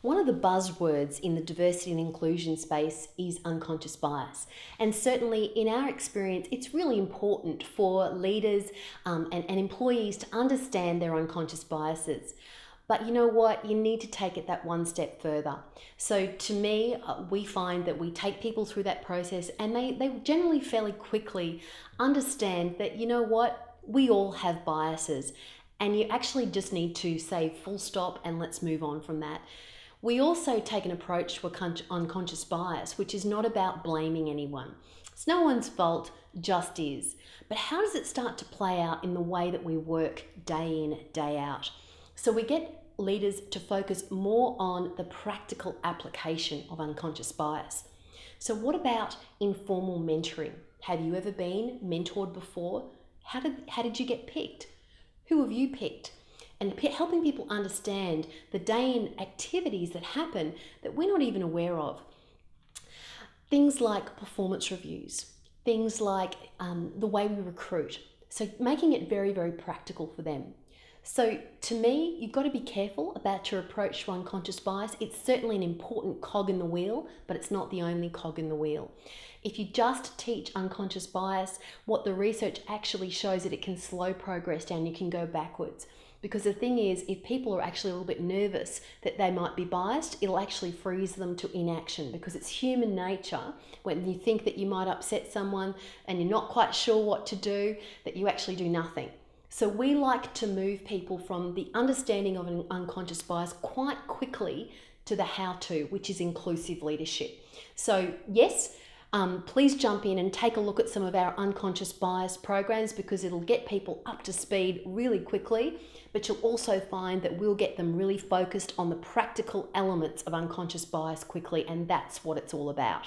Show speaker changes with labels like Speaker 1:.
Speaker 1: One of the buzzwords in the diversity and inclusion space is unconscious bias. And certainly in our experience, it's really important for leaders and employees to understand their unconscious biases. But you know what? You need to take it that one step further. So to me, we find that we take people through that process and they generally fairly quickly understand that, you know what? We all have biases. And you actually just need to say full stop and let's move on from that. We also take an approach to unconscious bias, which is not about blaming anyone. It's no one's fault, just is. But how does it start to play out in the way that we work day in, day out? So we get leaders to focus more on the practical application of unconscious bias. So what about informal mentoring? Have you ever been mentored before? How did you get picked? Who have you picked? And helping people understand the day-in activities that happen that we're not even aware of. Things like performance reviews, things like the way we recruit. So making it very, very practical for them. So to me, you've got to be careful about your approach to unconscious bias. It's certainly an important cog in the wheel, but it's not the only cog in the wheel. If you just teach unconscious bias, what the research actually shows that it can slow progress down, you can go backwards. Because the thing is, if people are actually a little bit nervous that they might be biased, it'll actually freeze them to inaction, because it's human nature when you think that you might upset someone and you're not quite sure what to do, that you actually do nothing. So we like to move people from the understanding of an unconscious bias quite quickly to the how-to, which is inclusive leadership. So yes, please jump in and take a look at some of our unconscious bias programs, because it'll get people up to speed really quickly, but you'll also find that we'll get them really focused on the practical elements of unconscious bias quickly, and that's what it's all about.